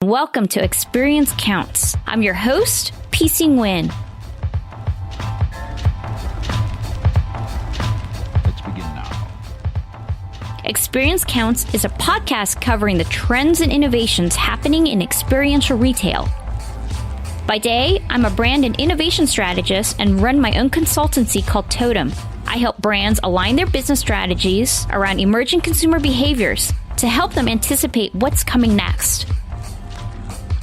Welcome to Experience Counts. I'm your host, PC Nguyen. Let's begin now. Experience Counts is a podcast covering the trends and innovations happening in experiential retail. By day, I'm a brand and innovation strategist and run my own consultancy called Totem. I help brands align their business strategies around emerging consumer behaviors to help them anticipate what's coming next.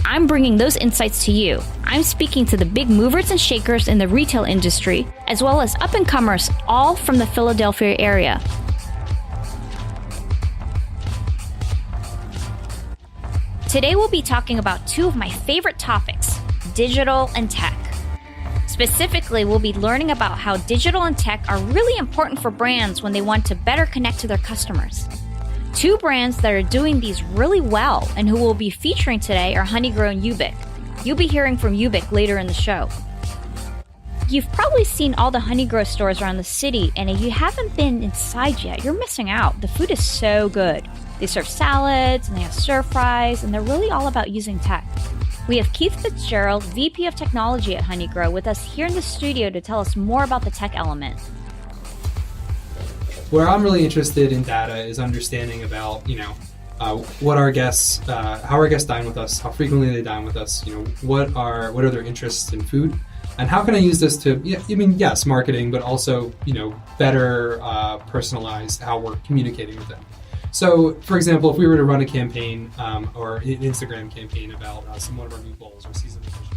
I'm bringing those insights to you. I'm speaking to the big movers and shakers in the retail industry, as well as up-and-comers, all from the Philadelphia area. Today we'll be talking about two of my favorite topics, digital and tech. Specifically, we'll be learning about how digital and tech are really important for brands when they want to better connect to their customers. Two brands that are doing these really well and who we'll be featuring today are Honeygrow and Ubiq. You'll be hearing from Ubiq later in the show. You've probably seen all the Honeygrow stores around the city, and if you haven't been inside yet, you're missing out. The food is so good. They serve salads, and they have stir fries, and they're really all about using tech. We have Keith Fitzgerald, VP of Technology at Honeygrow, with us here in the studio to tell us more about the tech element. Where I'm really interested in data is understanding about, what our guests, how our guests dine with us, how frequently they dine with us, what are their interests in food, and how can I use this to, yes, marketing, but also, better personalize how we're communicating with them. So, for example, if we were to run a campaign or an Instagram campaign about one of our new bowls or seasonal dishes.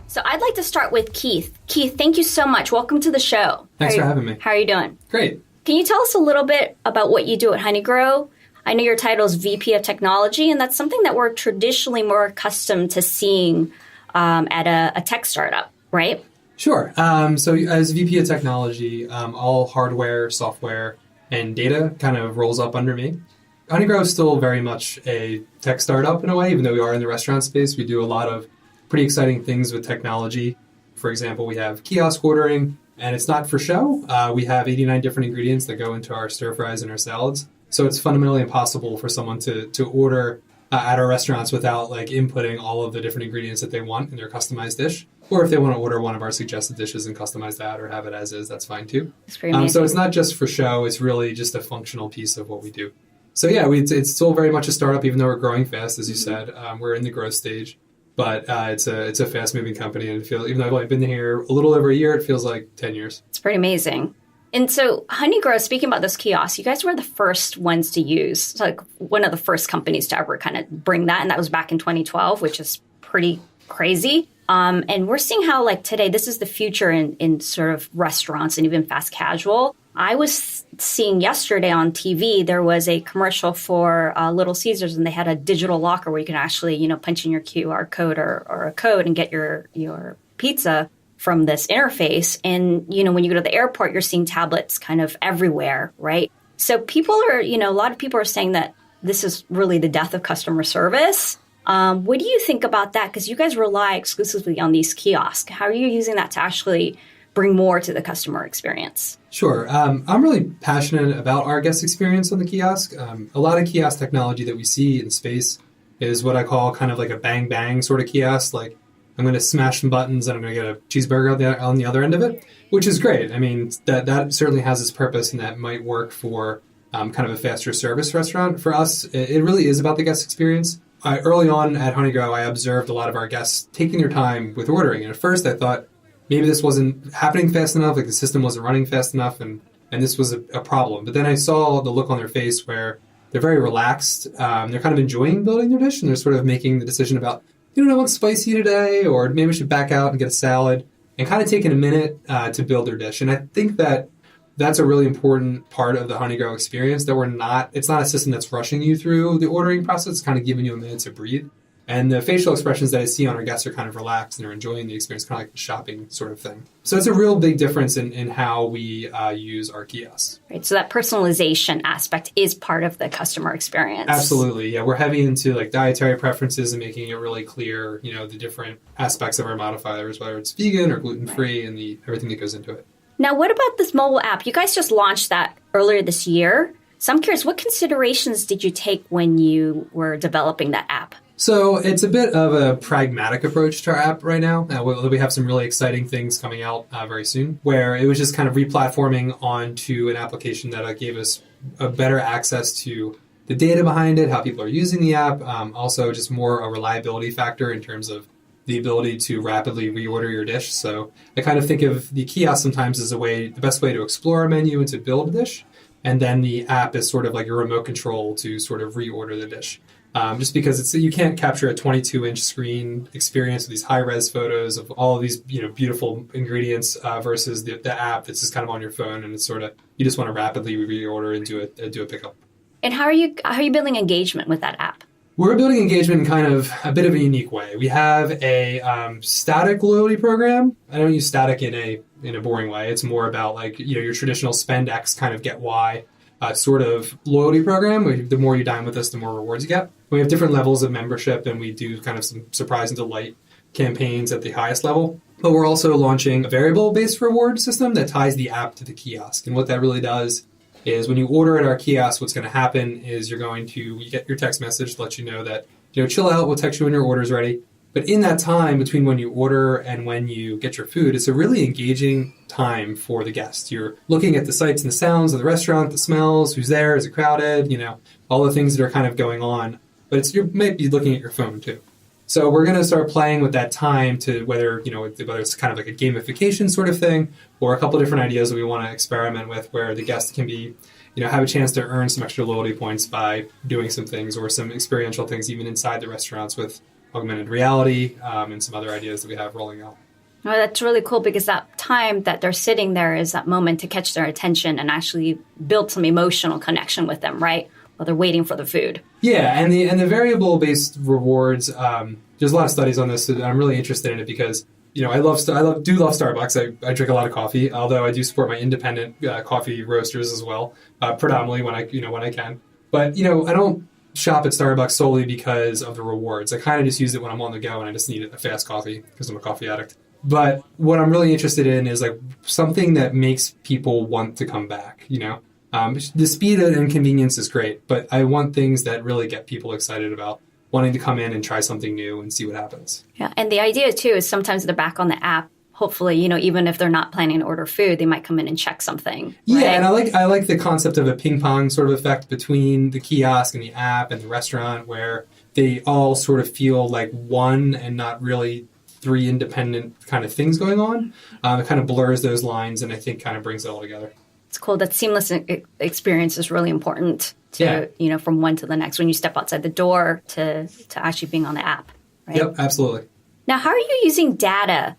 So I'd like to start with Keith. Keith, thank you so much. Welcome to the show. Thanks for having me. How are you doing? Great. Can you tell us a little bit about what you do at Honeygrow? I know your title is VP of Technology, and that's something that we're traditionally more accustomed to seeing at a tech startup, right? Sure. So as VP of Technology, all hardware, software, and data kind of rolls up under me. Honeygrow is still very much a tech startup in a way, even though we are in the restaurant space. We do a lot of pretty exciting things with technology. For example, we have kiosk ordering, and it's not for show. We have 89 different ingredients that go into our stir fries and our salads. So it's fundamentally impossible for someone to order at our restaurants without inputting all of the different ingredients that they want in their customized dish. Or if they want to order one of our suggested dishes and customize that or have it as is, that's fine too. That's pretty amazing. So it's not just for show, it's really just a functional piece of what we do. So yeah, it's still very much a startup, even though we're growing fast, as you said. We're in the growth stage. But it's a fast-moving company, and even though I've only been here a little over a year, it feels like 10 years. It's pretty amazing. And so Honeygrow, speaking about those kiosks, you guys were the first ones to use, one of the first companies to ever kind of bring that, and that was back in 2012, which is pretty crazy. And we're seeing how, today, this is the future in sort of restaurants and even fast casual. I was seeing yesterday on TV, there was a commercial for Little Caesars, and they had a digital locker where you can actually, punch in your QR code or a code and get your pizza from this interface. And, when you go to the airport, you're seeing tablets kind of everywhere, right? So people are, a lot of people are saying that this is really the death of customer service. What do you think about that? Because you guys rely exclusively on these kiosks. How are you using that to actually bring more to the customer experience? Sure. I'm really passionate about our guest experience on the kiosk. A lot of kiosk technology that we see in space is what I call kind of like a bang bang sort of kiosk. Like I'm going to smash some buttons and I'm going to get a cheeseburger on the other end of it, which is great. I mean, that certainly has its purpose, and that might work for kind of a faster service restaurant. For us, it really is about the guest experience. Early on at Honeygrow, I observed a lot of our guests taking their time with ordering. And at first I thought, maybe this wasn't happening fast enough, the system wasn't running fast enough, and this was a problem. But then I saw the look on their face where they're very relaxed. They're kind of enjoying building their dish, and they're sort of making the decision about, I want spicy today, or maybe I should back out and get a salad, and kind of taking a minute to build their dish. And I think that's a really important part of the Honeygrow experience, that it's not a system that's rushing you through the ordering process. It's kind of giving you a minute to breathe. And the facial expressions that I see on our guests are kind of relaxed, and they're enjoying the experience, kind of like a shopping sort of thing. So it's a real big difference in how we use our kiosks. Right. So that personalization aspect is part of the customer experience. Absolutely. Yeah. We're heavy into dietary preferences and making it really clear, the different aspects of our modifiers, whether it's vegan or gluten-free, and everything that goes into it. Now, what about this mobile app? You guys just launched that earlier this year. So I'm curious, what considerations did you take when you were developing that app? So it's a bit of a pragmatic approach to our app right now. We have some really exciting things coming out very soon, where it was just kind of replatforming onto an application that gave us a better access to the data behind it, how people are using the app, also just more a reliability factor in terms of the ability to rapidly reorder your dish. So I kind of think of the kiosk sometimes as the best way to explore a menu and to build a dish. And then the app is sort of like your remote control to sort of reorder the dish. Just because you can't capture a 22-inch screen experience with these high-res photos of all of these beautiful ingredients versus the app that's just kind of on your phone, and it's sort of you just want to rapidly reorder and do a pickup. And how are you building engagement with that app? We're building engagement in kind of a bit of a unique way. We have a static loyalty program. I don't use static in a boring way. It's more about like your traditional spend X kind of get Y sort of loyalty program. The more you dine with us, the more rewards you get. We have different levels of membership, and we do kind of some surprise and delight campaigns at the highest level. But we're also launching a variable-based reward system that ties the app to the kiosk. And what that really does is when you order at our kiosk, what's going to happen is you get your text message to let you know that, chill out, we'll text you when your order's ready. But in that time between when you order and when you get your food, it's a really engaging time for the guest. You're looking at the sights and the sounds of the restaurant, the smells, who's there, is it crowded, all the things that are kind of going on. But you might be looking at your phone too. So we're going to start playing with that time to whether it's kind of like a gamification sort of thing or a couple of different ideas that we want to experiment with where the guest can be, have a chance to earn some extra loyalty points by doing some things or some experiential things even inside the restaurants with augmented reality and some other ideas that we have rolling out. Oh, that's really cool because that time that they're sitting there is that moment to catch their attention and actually build some emotional connection with them, right? While they're waiting for the food. Yeah, and the variable-based rewards, there's a lot of studies on this, and I'm really interested in it because, I do love Starbucks. I drink a lot of coffee, although I do support my independent coffee roasters as well, predominantly when I can. But, I don't shop at Starbucks solely because of the rewards. I kind of just use it when I'm on the go and I just need a fast coffee because I'm a coffee addict. But what I'm really interested in is like something that makes people want to come back, The speed and convenience is great, but I want things that really get people excited about wanting to come in and try something new and see what happens. Yeah, and the idea too is sometimes they're back on the app. Hopefully, even if they're not planning to order food, they might come in and check something. Right? Yeah, and I like the concept of a ping pong sort of effect between the kiosk and the app and the restaurant, where they all sort of feel like one and not really three independent kind of things going on. It kind of blurs those lines, and I think kind of brings it all together. It's cool. That seamless experience is really important to, from one to the next, when you step outside the door to actually being on the app. Right? Yep, absolutely. Now, how are you using data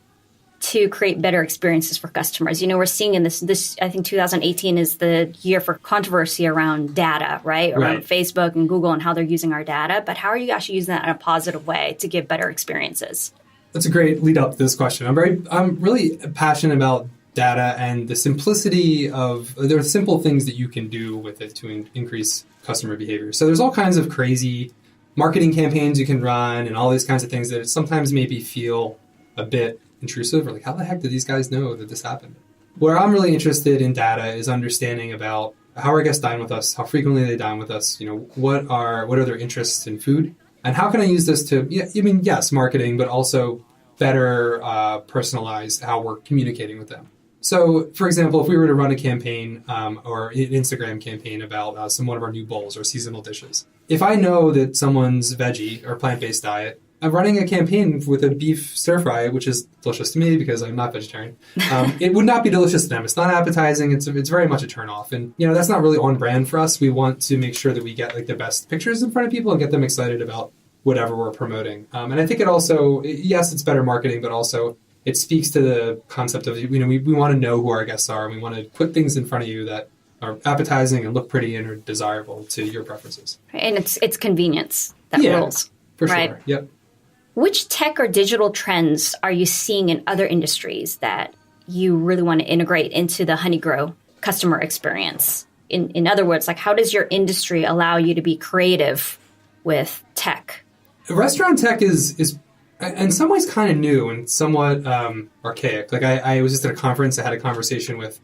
to create better experiences for customers? We're seeing in this, I think 2018 is the year for controversy around data, right? Around Facebook and Google and how they're using our data. But how are you actually using that in a positive way to give better experiences? That's a great lead up to this question. I'm really passionate about data and the simplicity there are simple things that you can do with it to increase customer behavior. So there's all kinds of crazy marketing campaigns you can run and all these kinds of things that sometimes maybe feel a bit intrusive or like, how the heck did these guys know that this happened? Where I'm really interested in data is understanding about how our guests dine with us, how frequently they dine with us, what are their interests in food, and how can I use this to, yes, marketing, but also better personalize how we're communicating with them. So, for example, if we were to run a campaign or an Instagram campaign about one of our new bowls or seasonal dishes, if I know that someone's veggie or plant-based diet, I'm running a campaign with a beef stir-fry, which is delicious to me because I'm not vegetarian. It would not be delicious to them. It's not appetizing. It's very much a turn-off. And, that's not really on brand for us. We want to make sure that we get like the best pictures in front of people and get them excited about whatever we're promoting. And I think it also, yes, it's better marketing, but also it speaks to the concept of, we want to know who our guests are, and we want to put things in front of you that are appetizing and look pretty and are desirable to your preferences. And it's convenience that rules. For right? Sure. Yep. Which tech or digital trends are you seeing in other industries that you really want to integrate into the Honeygrow customer experience? In other words, like how does your industry allow you to be creative with tech? Restaurant tech is in some ways kind of new and somewhat archaic. Like I was just at a conference. I had a conversation with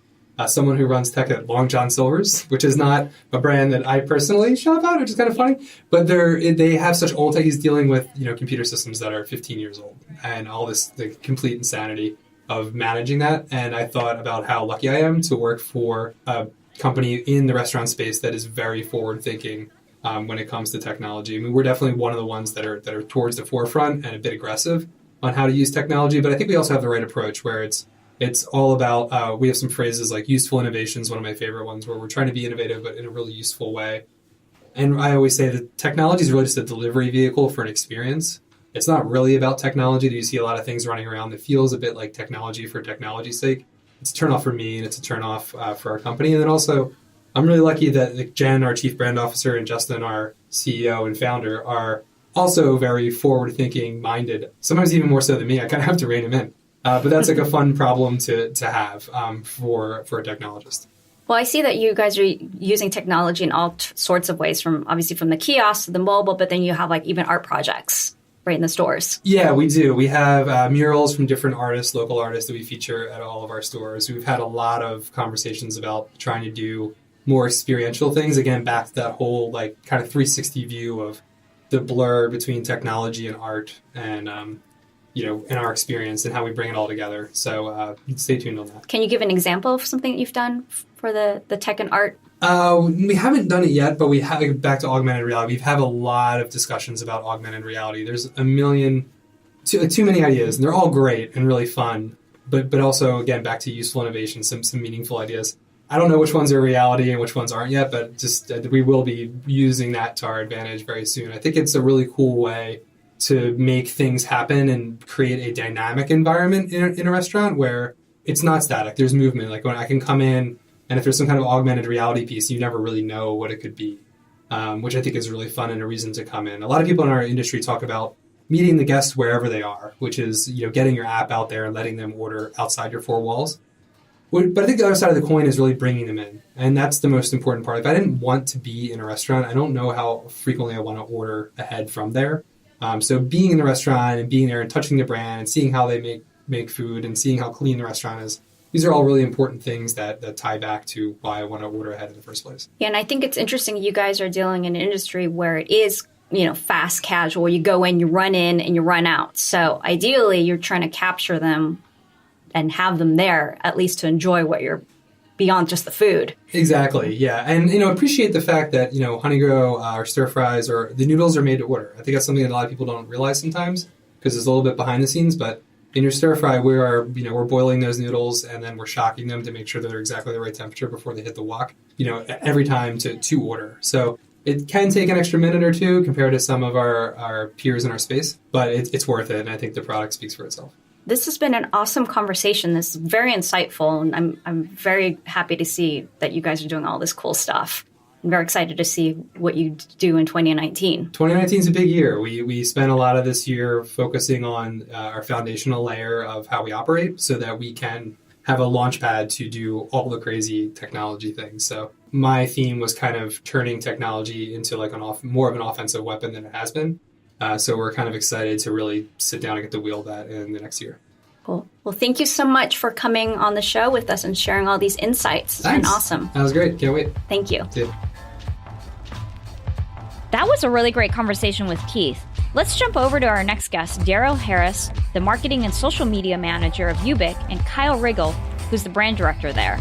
someone who runs tech at Long John Silver's, which is not a brand that I personally shop at, which is kind of funny. But they have such old tech. He's dealing with computer systems that are 15 years old and all this the complete insanity of managing that. And I thought about how lucky I am to work for a company in the restaurant space that is very forward thinking when it comes to technology. I mean, we're definitely one of the ones that are towards the forefront and a bit aggressive on how to use technology. But I think we also have the right approach where it's all about, we have some phrases like useful innovation is one of my favorite ones, where we're trying to be innovative, but in a really useful way. And I always say that technology is really just a delivery vehicle for an experience. It's not really about technology. You see a lot of things running around that feels a bit like technology for technology's sake. It's a turnoff for me, and it's a turnoff for our company. And then also, I'm really lucky that Jen, our chief brand officer, and Justin, our CEO and founder, are also very forward-thinking minded, sometimes even more so than me. I kind of have to rein them in. But that's like a fun problem to have for a technologist. Well, I see that you guys are using technology in all sorts of ways, from the kiosk to the mobile, but then you have like even art projects right in the stores. Yeah, we do. We have murals from different artists, local artists that we feature at all of our stores. We've had a lot of conversations about trying to do more experiential things. Again, back to that whole like kind of 360 view of the blur between technology and art and in our experience and how we bring it all together. So stay tuned on that. Can you give an example of something that you've done for the tech and art? We haven't done it yet, but we have, back to augmented reality, we've had a lot of discussions about augmented reality. There's too many ideas, and they're all great and really fun, but also, again, back to useful innovation, some meaningful ideas. I don't know which ones are reality and which ones aren't yet, but just we will be using that to our advantage very soon. I think it's a really cool way to make things happen and create a dynamic environment in a restaurant where it's not static. There's movement. Like when I can come in, and if there's some kind of augmented reality piece, you never really know what it could be, which I think is really fun and a reason to come in. A lot of people in our industry talk about meeting the guests wherever they are, which is getting your app out there and letting them order outside your four walls. But I think the other side of the coin is really bringing them in, and that's the most important part. If I didn't want to be in a restaurant, I don't know how frequently I want to order ahead from there. So being in the restaurant and being there and touching the brand and seeing how they make food and seeing how clean the restaurant is, these are all really important things that tie back to why I want to order ahead in the first place. Yeah, and I think it's interesting you guys are dealing in an industry where it is, fast casual. You go in, you run in, and you run out. So ideally, you're trying to capture them and have them there, at least to enjoy what you're beyond just the food. Exactly, yeah. And, appreciate the fact that, Honeygrow, our stir fries, or the noodles are made to order. I think that's something that a lot of people don't realize sometimes because it's a little bit behind the scenes, but in your stir fry, we're boiling those noodles and then we're shocking them to make sure they're exactly the right temperature before they hit the wok, every time to order. So it can take an extra minute or two compared to some of our peers in our space, but it's worth it. And I think the product speaks for itself. This has been an awesome conversation. This is very insightful, and I'm very happy to see that you guys are doing all this cool stuff. I'm very excited to see what you do in 2019. 2019 is a big year. We spent a lot of this year focusing on our foundational layer of how we operate so that we can have a launch pad to do all the crazy technology things. So my theme was kind of turning technology into like more of an offensive weapon than it has been. So we're kind of excited to really sit down and get to wield that in the next year. Cool. Well, thank you so much for coming on the show with us and sharing all these insights. It's been awesome. That was great. Can't wait. Thank you. See you. That was a really great conversation with Keith. Let's jump over to our next guest, Daryl Harris, the marketing and social media manager of Ubiq, and Kyle Riggle, who's the brand director there.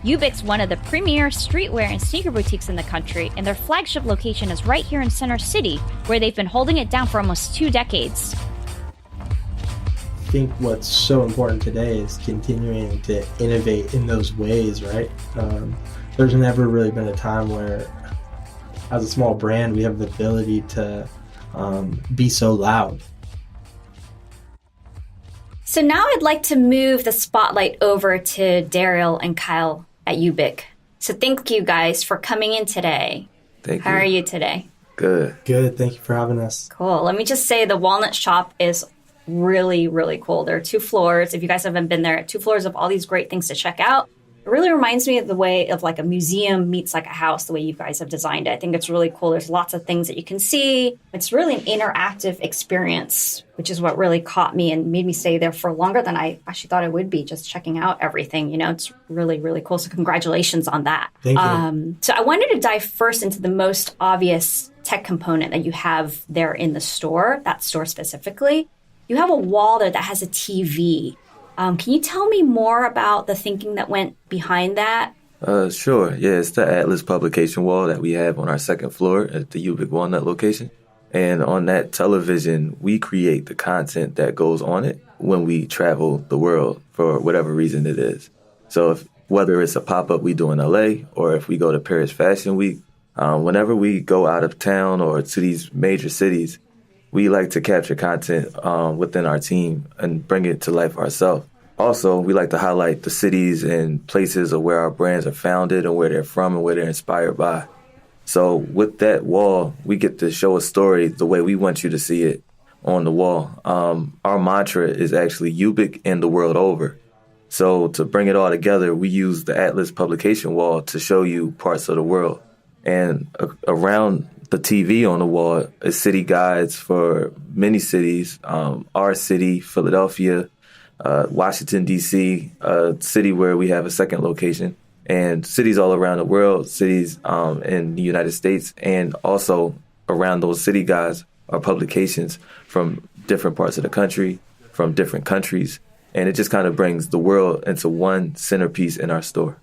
Ubiq's one of the premier streetwear and sneaker boutiques in the country, and their flagship location is right here in Center City, where they've been holding it down for almost 2 decades. I think what's so important today is continuing to innovate in those ways, right? There's never really been a time where, as a small brand, we have the ability to be so loud. So now I'd like to move the spotlight over to Daryl and Kyle at Ubiq. So thank you guys for coming in today. Thank you. How are you today? Good. Good. Thank you for having us. Cool. Let me just say the Walnut shop is really, really cool. There are 2 floors. If you guys haven't been there, 2 floors of all these great things to check out. It really reminds me of the way of like a museum meets like a house, the way you guys have designed it. I think it's really cool. There's lots of things that you can see. It's really an interactive experience, which is what really caught me and made me stay there for longer than I actually thought I would be, just checking out everything. You know, it's really, really cool. So congratulations on that. Thank you. So I wanted to dive first into the most obvious tech component that you have there in the store, that store specifically. You have a wall there that has a TV. Can you tell me more about the thinking that went behind that? Sure. Yeah, it's the Atlas publication wall that we have on our second floor at the Ubiq Walnut location. And on that television, we create the content that goes on it when we travel the world for whatever reason it is. So whether it's a pop-up we do in LA or if we go to Paris Fashion Week, whenever we go out of town or to these major cities, we like to capture content within our team and bring it to life ourselves. Also, we like to highlight the cities and places of where our brands are founded and where they're from and where they're inspired by. So with that wall, we get to show a story the way we want you to see it on the wall. Our mantra is actually Ubiq and the world over. So to bring it all together, we use the Atlas publication wall to show you parts of the world. And around the TV on the wall is city guides for many cities, our city, Philadelphia, Washington, D.C., a city where we have a second location, and cities all around the world, cities in the United States, and also around those city guides are publications from different parts of the country, from different countries, and it just kind of brings the world into one centerpiece in our store.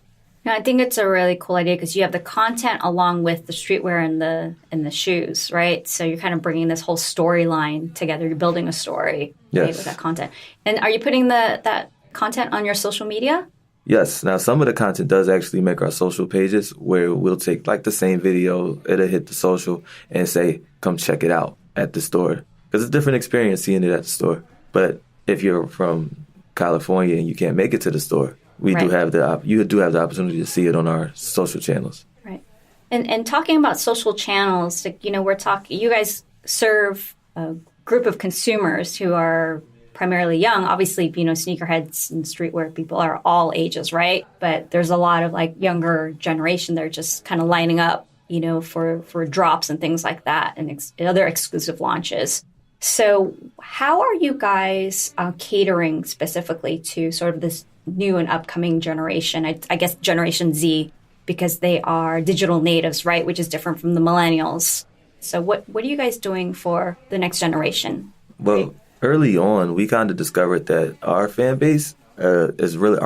No, I think it's a really cool idea because you have the content along with the streetwear and the shoes, right? So you're kind of bringing this whole storyline together. You're building a story right, with that content. And are you putting that content on your social media? Yes. Now, some of the content does actually make our social pages where we'll take like the same video, it'll hit the social and say, come check it out at the store. Because it's a different experience seeing it at the store. But if you're from California and you can't make it to the store, you do have the opportunity to see it on our social channels. Right. And talking about social channels, like, you know, you guys serve a group of consumers who are primarily young. Obviously, you know, sneakerheads and streetwear people are all ages, right? But there's a lot of like younger generation. They're just kind of lining up, you know, for drops and things like that and other exclusive launches. So how are you guys catering specifically to sort of this new and upcoming generation, I guess Generation Z, because they are digital natives, right? Which is different from the millennials. So what are you guys doing for the next generation? Well, early on, we kind of discovered that our fan base are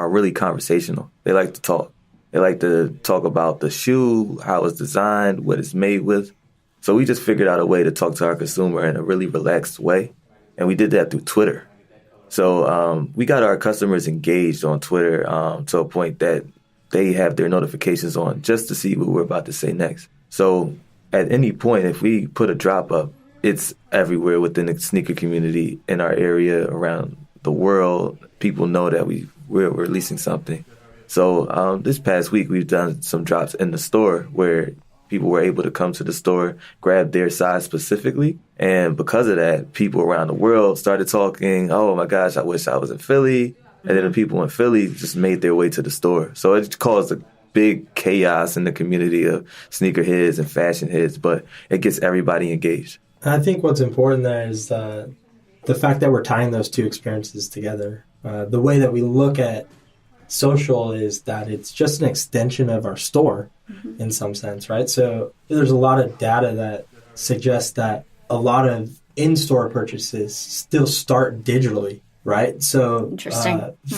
really conversational. They like to talk. They like to talk about the shoe, how it's designed, what it's made with. So we just figured out a way to talk to our consumer in a really relaxed way. And we did that through Twitter. So we got our customers engaged on Twitter to a point that they have their notifications on just to see what we're about to say next. So at any point, if we put a drop up, it's everywhere within the sneaker community in our area, around the world. People know that we're releasing something. So this past week, we've done some drops in the store where people were able to come to the store, grab their size specifically. And because of that, people around the world started talking, oh my gosh, I wish I was in Philly. And then the people in Philly just made their way to the store. So it caused a big chaos in the community of sneakerheads and fashion heads, but it gets everybody engaged. I think what's important there is the fact that we're tying those two experiences together. The way that we look at social is that it's just an extension of our store in some sense, right? So there's a lot of data that suggests that a lot of in-store purchases still start digitally, right? So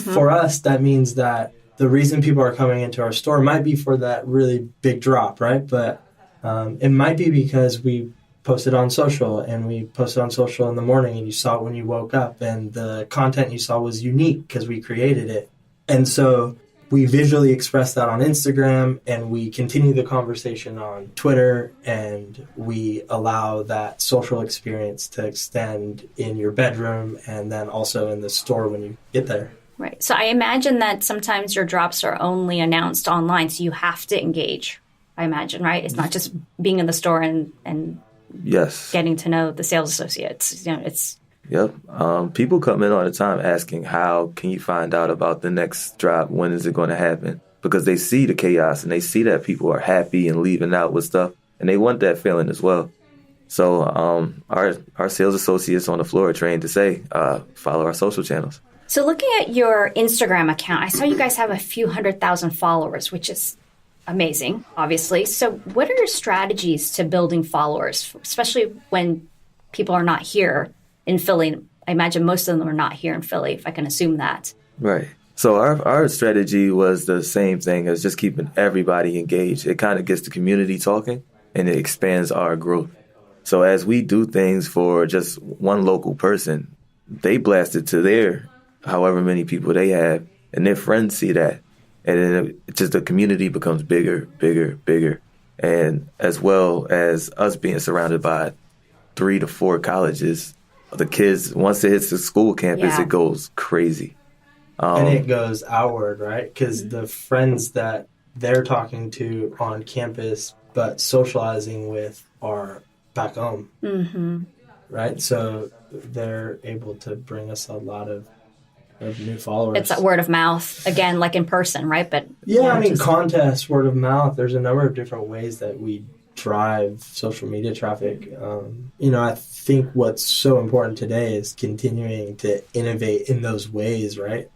for us, that means that the reason people are coming into our store might be for that really big drop, right? But it might be because we posted on social and we posted on social in the morning and you saw it when you woke up and the content you saw was unique because we created it. And so we visually express that on Instagram and we continue the conversation on Twitter and we allow that social experience to extend in your bedroom and then also in the store when you get there. Right. So I imagine that sometimes your drops are only announced online, so you have to engage, I imagine, right? It's not just being in the store and yes, getting to know the sales associates. You know, it's Yep. People come in all the time asking, how can you find out about the next drop? When is it going to happen? because they see the chaos and they see that people are happy and leaving out with stuff, and they want that feeling as well. So our sales associates on the floor are trained to say, follow our social channels. So looking at your Instagram account, I saw you guys have a few 100,000 followers, which is amazing, obviously. So what are your strategies to building followers, especially when people are not here in Philly? I imagine most of them are not here in Philly, if I can assume that. Right. So our strategy was the same thing as just keeping everybody engaged. It kind of gets the community talking, and it expands our growth. So as we do things for just one local person, they blast it to their however many people they have, and their friends see that. And then the community becomes bigger, bigger, bigger. And as well as us being surrounded by 3 to 4 colleges, the kids, once it hits the school campus, It goes crazy. And it goes outward, right? Because the friends that they're talking to on campus but socializing with are back home, right? So they're able to bring us a lot of new followers. It's that word of mouth, again, like in person, right? But contests, word of mouth. There's a number of different ways that we drive social media traffic. I think what's so important today is continuing to innovate in those ways, right?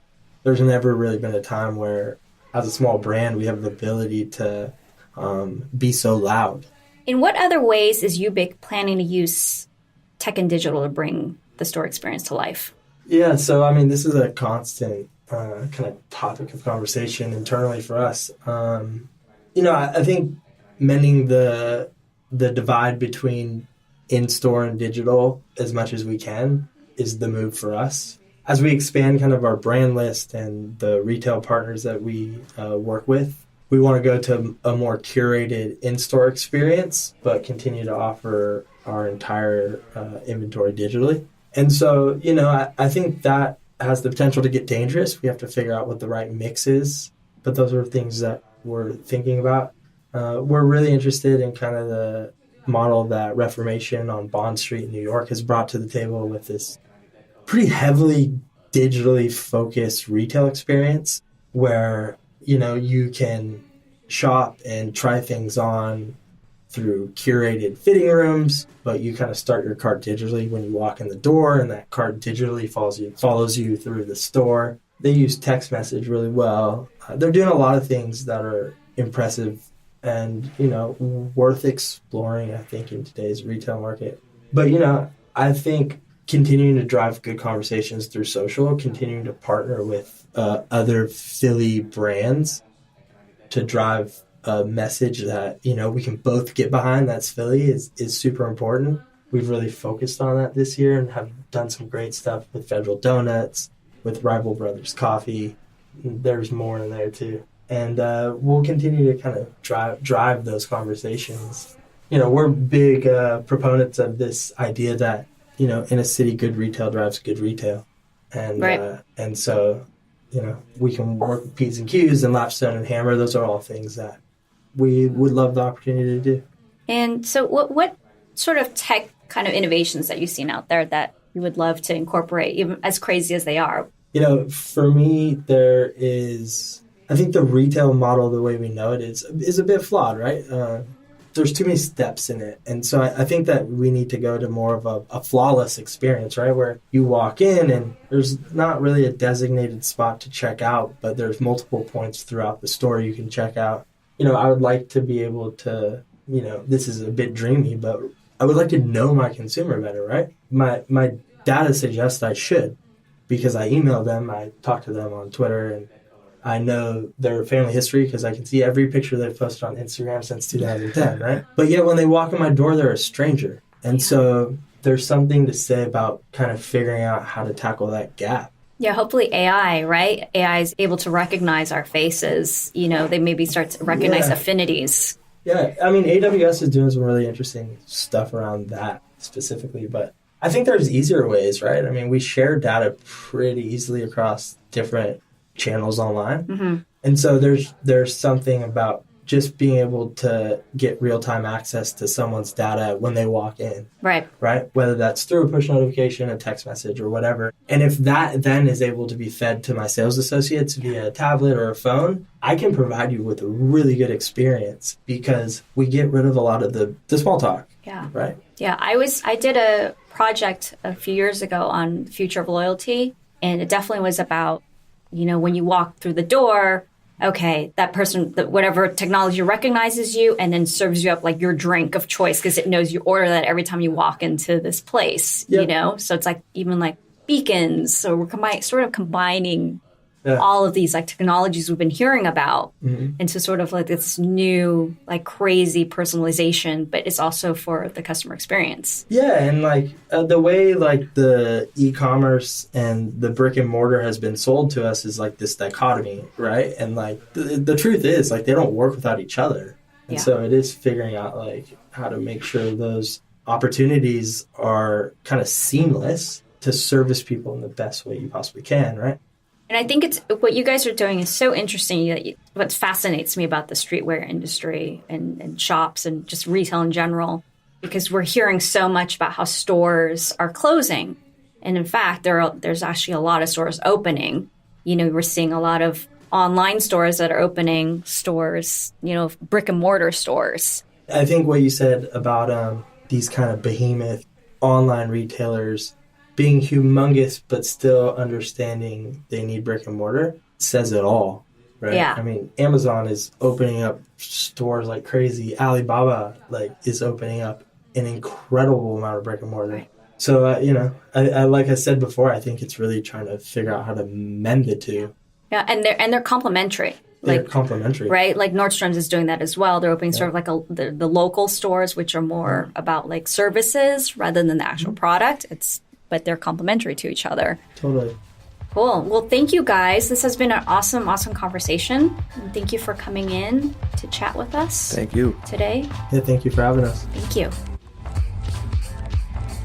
There's never really been a time where, as a small brand, we have the ability to be so loud. In what other ways is Ubiq planning to use tech and digital to bring the store experience to life? Yeah, so this is a constant kind of topic of conversation internally for us. I think mending the divide between in-store and digital as much as we can is the move for us. As we expand kind of our brand list and the retail partners that we work with, we want to go to a more curated in-store experience, but continue to offer our entire inventory digitally. And so, I think that has the potential to get dangerous. We have to figure out what the right mix is, but those are things that we're thinking about. We're really interested in kind of the model that Reformation on Bond Street in New York has brought to the table with this pretty heavily digitally focused retail experience where, you can shop and try things on through curated fitting rooms, but you kind of start your cart digitally when you walk in the door, and that cart digitally follows you through the store. They use text message really well. They're doing a lot of things that are impressive and, worth exploring, I think, in today's retail market. But, I think continuing to drive good conversations through social, continuing to partner with other Philly brands to drive a message that, we can both get behind, that's Philly, is super important. We've really focused on that this year and have done some great stuff with Federal Donuts, with Rival Brothers Coffee. There's more in there too. And we'll continue to kind of drive those conversations. We're big proponents of this idea that, in a city, good retail drives good retail. And right. And so, we can work with P's and Q's and Lapstone and Hammer. Those are all things that we would love the opportunity to do. And so what sort of tech kind of innovations that you've seen out there that you would love to incorporate, even as crazy as they are? For me, I think the retail model, the way we know it, is a bit flawed, right? There's too many steps in it. And so I think that we need to go to more of a flawless experience, right? Where you walk in and there's not really a designated spot to check out, but there's multiple points throughout the store you can check out. I would like to be able to, this is a bit dreamy, but I would like to know my consumer better, right? My data suggests I should, because I email them, I talk to them on Twitter, and I know their family history because I can see every picture they've posted on Instagram since 2010, right? But yet when they walk in my door, they're a stranger. And so there's something to say about kind of figuring out how to tackle that gap. Yeah, hopefully AI, right? AI is able to recognize our faces. They maybe start to recognize affinities. Yeah, AWS is doing some really interesting stuff around that specifically, but I think there's easier ways, right? We share data pretty easily across different channels online. Mm-hmm. And so there's something about just being able to get real-time access to someone's data when they walk in. Right. Right? Whether that's through a push notification, a text message, or whatever. And if that then is able to be fed to my sales associates via a tablet or a phone, I can provide you with a really good experience because we get rid of a lot of the small talk. Yeah. Right? Yeah. I did a project a few years ago on the future of loyalty, and it definitely was about, when you walk through the door, okay, that person, whatever technology recognizes you and then serves you up like your drink of choice because it knows you order that every time you walk into this place, So it's like even like beacons. So we're combining all of these like technologies we've been hearing about into sort of like this new like crazy personalization, but it's also for the customer experience. Yeah, and like the way like the e-commerce and the brick and mortar has been sold to us is like this dichotomy, right? And like the truth is like they don't work without each other. And so it is figuring out like how to make sure those opportunities are kind of seamless to service people in the best way you possibly can, right? And I think it's what you guys are doing is so interesting. What fascinates me about the streetwear industry and shops and just retail in general, because we're hearing so much about how stores are closing. And in fact, there's actually a lot of stores opening. We're seeing a lot of online stores that are opening stores, brick and mortar stores. I think what you said about these kind of behemoth online retailers being humongous but still understanding they need brick and mortar says it all, right? Yeah. I mean, Amazon is opening up stores like crazy. Alibaba is opening up an incredible amount of brick and mortar. Right. So, I like I said before, I think it's really trying to figure out how to mend the two. Yeah, and they're complementary. They're complementary. Right? Like Nordstrom's is doing that as well. They're opening sort of like the local stores, which are more about like services rather than the actual product. But they're complementary to each other. Totally. Cool. Well, thank you guys. This has been an awesome, awesome conversation. And thank you for coming in to chat with us. Thank you. Today. Yeah, thank you for having us. Thank you.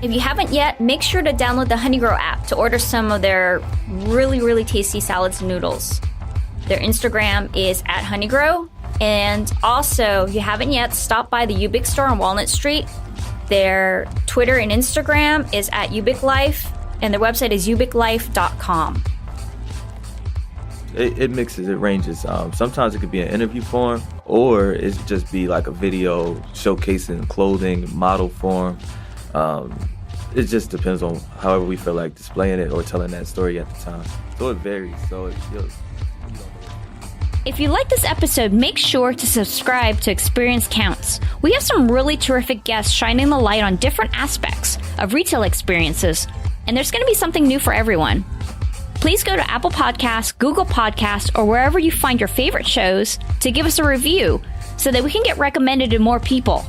If you haven't yet, make sure to download the Honeygrow app to order some of their really, really tasty salads and noodles. Their Instagram is @Honeygrow. And also, if you haven't yet, stop by the Ubiq store on Walnut Street. Their Twitter and Instagram is @UbiqLife, and their website is ubiqlife.com. It mixes, it ranges. Sometimes it could be an interview form, or it just be like a video showcasing clothing, model form. It just depends on however we feel like displaying it or telling that story at the time. So it varies. If you like this episode, make sure to subscribe to Experience Counts. We have some really terrific guests shining the light on different aspects of retail experiences, and there's going to be something new for everyone. Please go to Apple Podcasts, Google Podcasts, or wherever you find your favorite shows to give us a review so that we can get recommended to more people.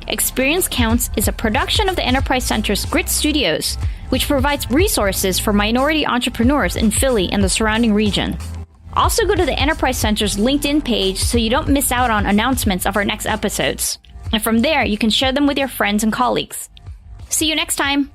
Experience Counts is a production of the Enterprise Center's Grit Studios, which provides resources for minority entrepreneurs in Philly and the surrounding region. Also go to the Enterprise Center's LinkedIn page so you don't miss out on announcements of our next episodes. And from there, you can share them with your friends and colleagues. See you next time.